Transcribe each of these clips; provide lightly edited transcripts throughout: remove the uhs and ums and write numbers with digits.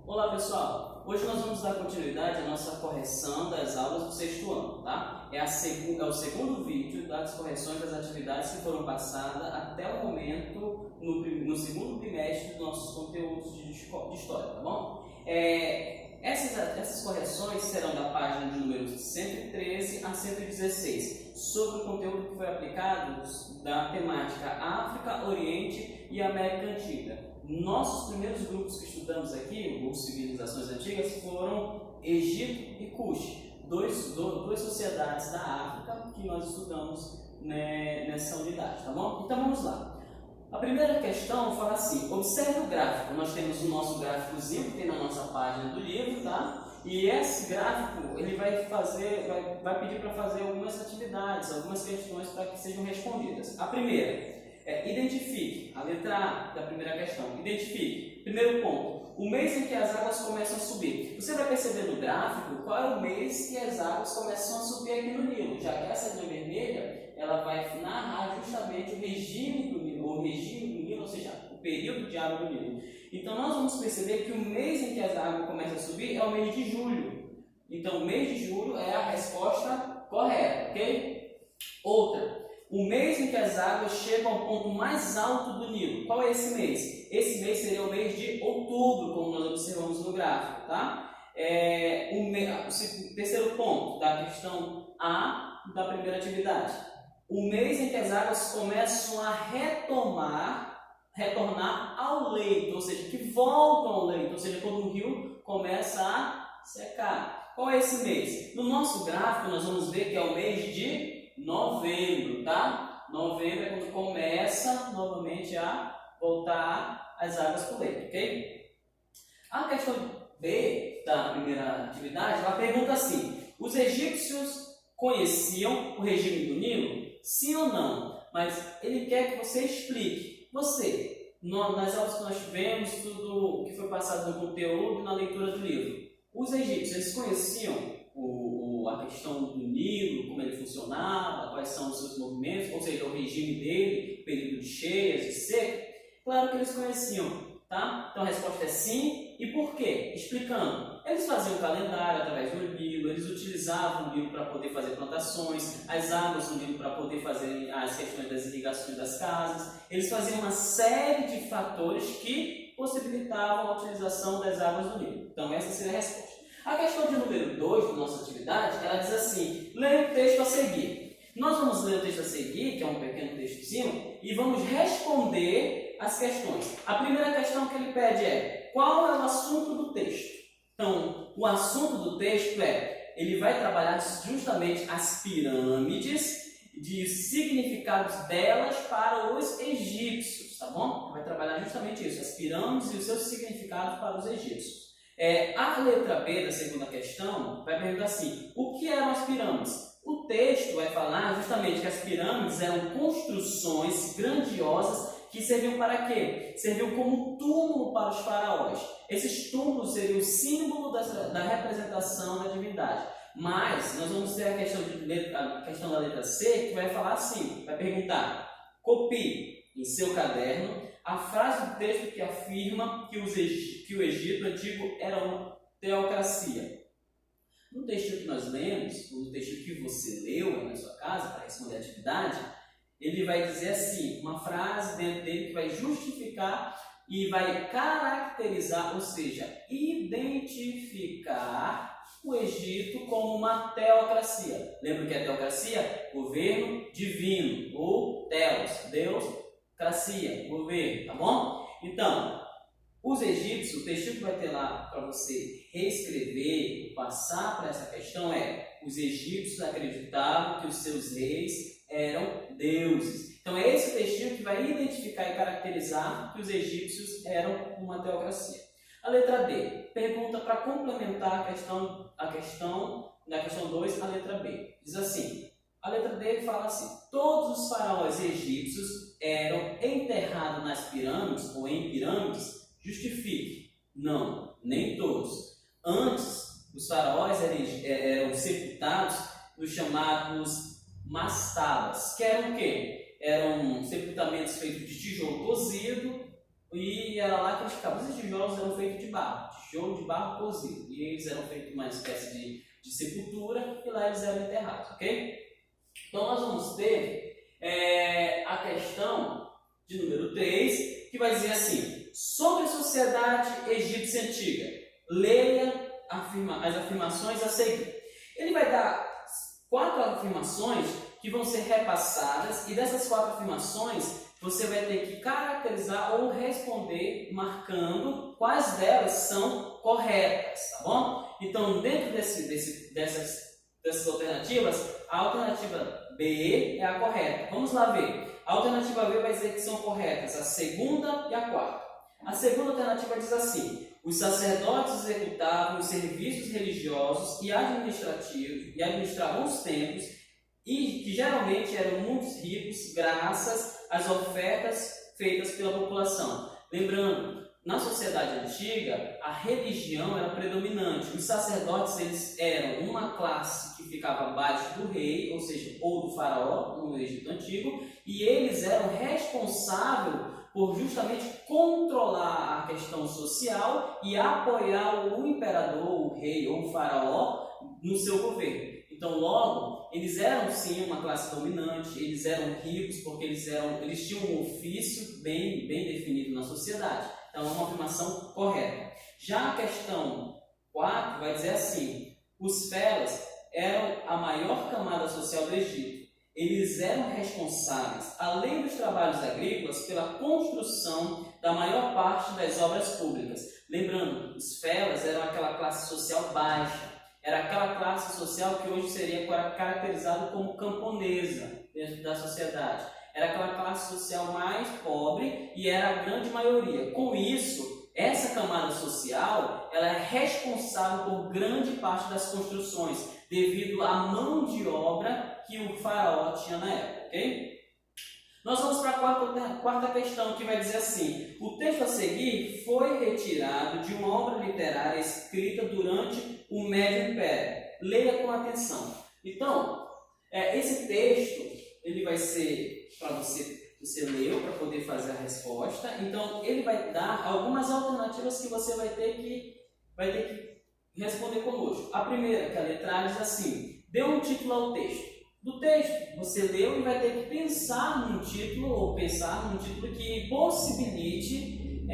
Olá pessoal, hoje nós vamos dar continuidade à nossa correção das aulas do sexto ano, tá? É o segundo vídeo das correções das atividades que foram passadas até o momento no segundo trimestre dos nossos conteúdos de história, tá bom? Essas correções serão da página de números 113 a 116, sobre o conteúdo que foi aplicado da temática África, Oriente e América Antiga. Nossos primeiros grupos que estudamos aqui, ou civilizações antigas, foram Egito e Cush, duas sociedades da África que nós estudamos nessa unidade, tá bom? Então vamos lá. A primeira questão fala assim: observe o gráfico. Nós temos o nosso gráficozinho que tem na nossa página do livro, tá? E esse gráfico ele vai pedir para fazer algumas atividades, algumas questões para que sejam respondidas. A primeira identifique, a letra A da primeira questão, identifique, primeiro ponto, o mês em que as águas começam a subir. Você vai perceber no gráfico qual é o mês que as águas começam a subir aqui no Nilo, já que essa linha vermelha, ela vai narrar justamente o regime do Nilo, ou seja, o período de água do Nilo. Então nós vamos perceber que o mês em que as águas começam a subir é o mês de julho. Então o mês de julho é a resposta correta, ok? Outra. O mês em que as águas chegam ao ponto mais alto do Nilo. Qual é esse mês? Esse mês seria o mês de outubro, como nós observamos no gráfico, tá? O terceiro ponto da questão A da primeira atividade. O mês em que as águas começam a retornar ao leito, ou seja, que voltam ao leito, ou seja, quando o rio começa a secar. Qual é esse mês? No nosso gráfico nós vamos ver que é o mês de novembro, tá? Novembro é quando começa novamente a voltar as águas para o leito, ok? A questão B da primeira atividade, ela pergunta assim: os egípcios conheciam o regime do Nilo? Sim ou não? Mas ele quer que você explique. Nas aulas que nós tivemos, tudo que foi passado no conteúdo e na leitura do livro, os egípcios, eles conheciam a questão do Nilo, como ele funcionava, quais são os seus movimentos, ou seja, o regime dele, período de cheias, de seca? Claro que eles conheciam, tá? Então a resposta é sim. E por quê? Explicando. Eles faziam o calendário através do Nilo, eles utilizavam o Nilo para poder fazer plantações, as águas do Nilo para poder fazer as questões das irrigações das casas. Eles faziam uma série de fatores que possibilitavam a utilização das águas do Nilo. Então essa seria a resposta. A questão de número 2 da nossa atividade, ela diz assim: leia o texto a seguir. Nós vamos ler o texto a seguir, que é um pequeno textozinho, e vamos responder as questões. A primeira questão que ele pede é: qual é o assunto do texto? Então, o assunto do texto ele vai trabalhar justamente as pirâmides, de significados delas para os egípcios, tá bom? Vai trabalhar justamente isso, as pirâmides e os seus significados para os egípcios. A letra B da segunda questão vai perguntar assim: o que eram as pirâmides? O texto vai falar justamente que as pirâmides eram construções grandiosas que serviam para quê? Serviam como túmulo para os faraós. Esses túmulos seriam o símbolo da representação da divindade. Mas nós vamos ter a questão da letra C, que vai falar assim, vai perguntar: copie em seu caderno a frase do texto que afirma que o Egito antigo era uma teocracia. No texto que nós lemos, no texto que você leu aí na sua casa para responder a atividade, ele vai dizer assim, uma frase dentro dele que vai justificar e vai caracterizar, ou seja, identificar o Egito como uma teocracia. Lembra o que é teocracia? Governo divino, ou teos, Deus, cracia, governo, tá bom? Então, os egípcios, o texto que vai ter lá para você reescrever, passar para essa questão os egípcios acreditavam que os seus reis eram deuses. Então é esse texto que vai identificar e caracterizar que os egípcios eram uma teocracia. A letra D pergunta para complementar a questão da questão 2, a letra B. Diz assim, a letra D fala assim: todos os faraós egípcios eram enterrados nas pirâmides ou em pirâmides? Justifique. Não, nem todos. Antes, os faraós eram sepultados nos chamados mastabas, que eram o quê? Eram sepultamentos feitos de tijolo cozido e era lá que eles ficavam. Esses tijolos eram feitos de barro, tijolo de barro cozido. E eles eram feitos uma espécie de sepultura e lá eles eram enterrados, ok? Então nós vamos ter a questão de número 3, que vai dizer assim: sobre a sociedade egípcia antiga, leia as afirmações a seguir. Ele vai dar 4 afirmações que vão ser repassadas, e dessas 4 afirmações você vai ter que caracterizar ou responder marcando quais delas são corretas, tá bom? Então, dentro dessas alternativas, a alternativa B é a correta. Vamos lá ver. A alternativa B vai dizer que são corretas a segunda e a quarta. A segunda alternativa diz assim: os sacerdotes executavam os serviços religiosos e administrativos e administravam os templos, e que geralmente eram muito ricos graças às ofertas feitas pela população. Lembrando, na sociedade antiga, a religião era predominante. Os sacerdotes eles eram uma classe que ficava abaixo do rei, ou seja, ou do faraó, no Egito Antigo, e eles eram responsáveis por justamente controlar a questão social e apoiar o imperador, o rei ou o faraó no seu governo. Então, logo, eles eram sim uma classe dominante, eles eram ricos porque eles tinham um ofício bem definido na sociedade. Então, é uma afirmação correta. Já a questão 4 vai dizer assim: os felas eram a maior camada social do Egito. Eles eram responsáveis, além dos trabalhos agrícolas, pela construção da maior parte das obras públicas. Lembrando, os felas eram aquela classe social baixa. Era aquela classe social que hoje seria caracterizada como camponesa dentro da sociedade. Era aquela classe social mais pobre e era a grande maioria. Com isso, essa camada social ela é responsável por grande parte das construções, devido à mão de obra que o faraó tinha na época, ok? Nós vamos para a quarta questão, que vai dizer assim: o texto a seguir foi retirado de uma obra literária escrita durante o Médio Império. Leia com atenção. Então, esse texto ele vai ser para você leu para poder fazer a resposta. Então, ele vai dar algumas alternativas que você vai ter que responder conosco. A primeira, que a letra A diz assim: dê um título ao texto. Do texto, você leu e vai ter que pensar num título que possibilite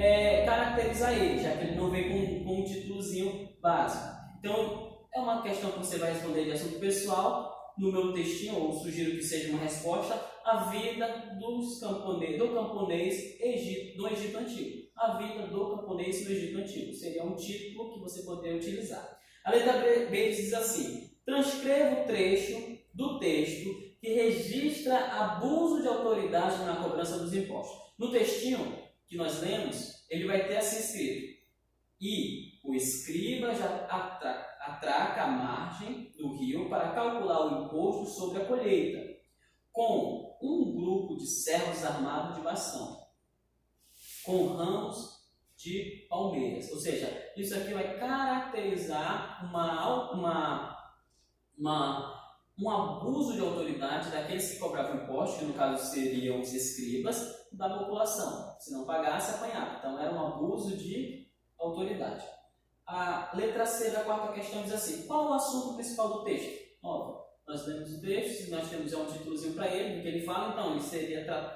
caracterizar ele, já que ele não vem com um títulozinho básico. Então, é uma questão que você vai responder de assunto pessoal. No meu textinho, ou sugiro que seja uma resposta: a vida do camponês no Egito Antigo. A vida do camponês no Egito Antigo. Seria um título que você poderia utilizar. A letra B diz assim: transcreva o trecho do texto que registra abuso de autoridade na cobrança dos impostos. No textinho que nós lemos, ele vai ter assim escrito: e o escriba já atraca a margem do rio para calcular o imposto sobre a colheita, com um grupo de servos armados de bastão, com ramos de palmeiras. Ou seja, isso aqui vai caracterizar um abuso de autoridade daqueles que cobravam impostos, que no caso seriam os escribas, da população. Se não pagasse, apanhava. Então era um abuso de autoridade. A letra C da quarta questão diz assim: qual o assunto principal do texto? Óbvio, nós lemos o texto, nós temos um títulozinho para ele, do que ele fala. Então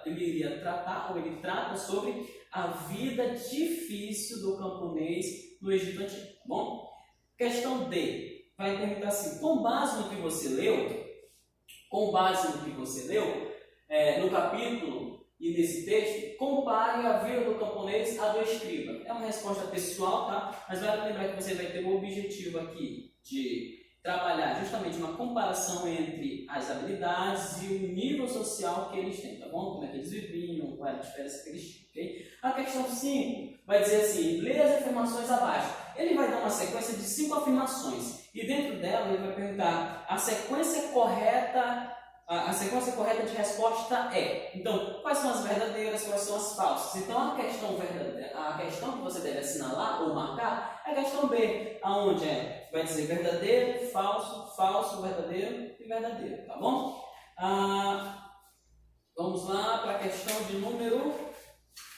ele iria tratar, ou ele trata sobre a vida difícil do camponês no Egito Antigo. Tá bom? Questão D vai perguntar assim: com base no que você leu, no capítulo e nesse texto, compare a vida do camponês à do escriba. É uma resposta pessoal, tá? Mas vale lembrar que você vai ter o objetivo aqui de trabalhar justamente uma comparação entre as habilidades e o nível social que eles têm, tá bom? Como é que eles viviam, qual é a diferença que eles tinham, ok? A questão 5 vai dizer assim: leia as afirmações abaixo. Ele vai dar uma sequência de 5 afirmações e dentro dela ele vai perguntar a sequência correta de resposta é. Então, quais são as verdadeiras, quais são as falsas? Então, a questão que você deve assinalar ou marcar é a questão B, aonde vai dizer verdadeiro, falso, falso, verdadeiro e verdadeiro, tá bom? Vamos lá para a questão de número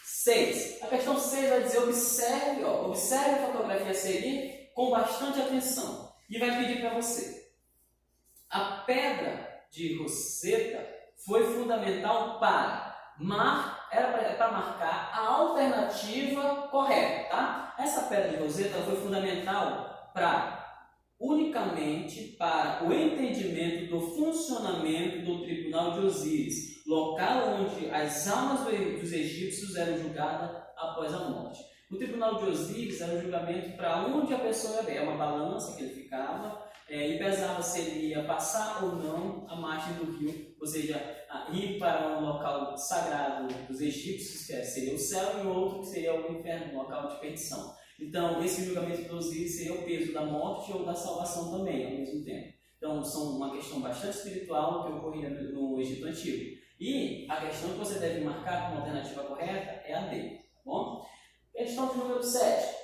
6. 6. A questão 6 vai dizer, observe a fotografia a seguir com bastante atenção. E vai pedir para você. A pedra de Roseta foi fundamental para marcar a alternativa correta, tá? Essa pedra de Roseta foi fundamental unicamente para o entendimento do funcionamento do Tribunal de Osíris, local onde as almas dos egípcios eram julgadas após a morte. O Tribunal de Osíris era um julgamento para onde a pessoa ia ver, é uma balança que ele ficava e pesava se ele ia passar ou não a margem do rio, ou seja, ir para um local sagrado dos egípcios, que seria o céu, e outro que seria o inferno, um local de perdição. Então, esse julgamento de Osíris seria o peso da morte ou da salvação também, ao mesmo tempo. Então, são uma questão bastante espiritual que ocorria no Egito Antigo. E a questão que você deve marcar como alternativa correta é a D, tá bom? Questão de número 7.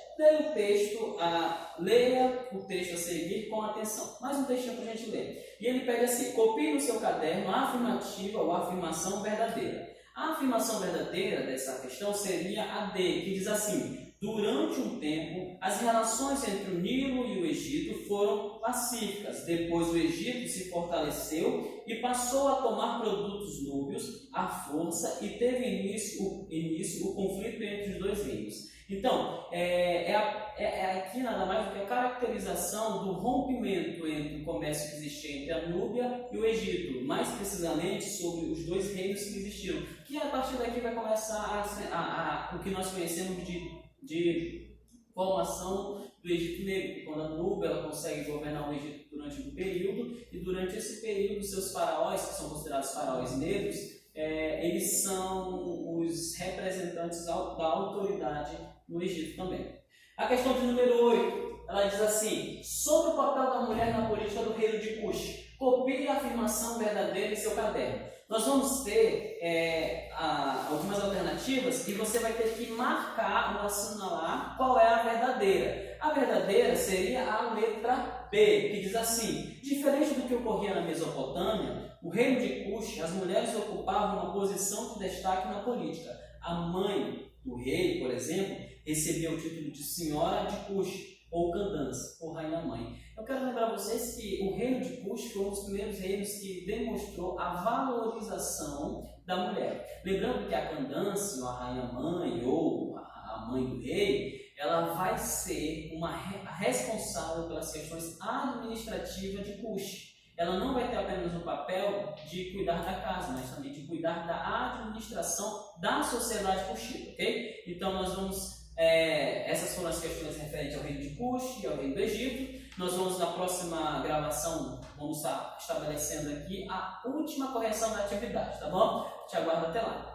Leia o texto a seguir com atenção. Mais um textinho para a gente ler. E ele pede assim, copie no seu caderno a afirmativa ou a afirmação verdadeira. A afirmação verdadeira dessa questão seria a D, que diz assim: durante um tempo, as relações entre o Nilo e o Egito foram pacíficas. Depois o Egito se fortaleceu e passou a tomar produtos núbios à força e teve início o conflito entre os dois reinos. Então, aqui nada mais do que a caracterização do rompimento entre o comércio que existia entre a Núbia e o Egito, mais precisamente sobre os dois reinos que existiram, que a partir daqui vai começar o que nós conhecemos de formação do Egito Negro, quando a Núbia ela consegue governar o Egito durante um período, e durante esse período seus faraós, que são considerados faraós negros, eles são os representantes da autoridade no Egito também. A questão de número 8, ela diz assim: sobre o papel da mulher na política do reino de Cush, copie a afirmação verdadeira em seu caderno. Nós vamos ter algumas alternativas e você vai ter que marcar ou assinalar qual é a verdadeira. A verdadeira seria a letra B, que diz assim: diferente do que ocorria na Mesopotâmia, o reino de Cush, as mulheres ocupavam uma posição de destaque na política. A mãe do rei, por exemplo, recebia o título de Senhora de Cush, ou Candance, ou Rainha Mãe. Eu quero lembrar vocês que o reino de Cush foi um dos primeiros reinos que demonstrou a valorização da mulher. Lembrando que a Candance, ou a Rainha Mãe, ou a mãe do rei, ela vai ser uma responsável pelas questões administrativas de Cush. Ela não vai ter apenas o papel de cuidar da casa, mas também de cuidar da administração da sociedade cushita, ok? Então nós vamos, essas foram as questões referentes ao reino de Cush e ao reino do Egito. Nós vamos na próxima gravação, vamos estar estabelecendo aqui a última correção da atividade, tá bom? Te aguardo até lá.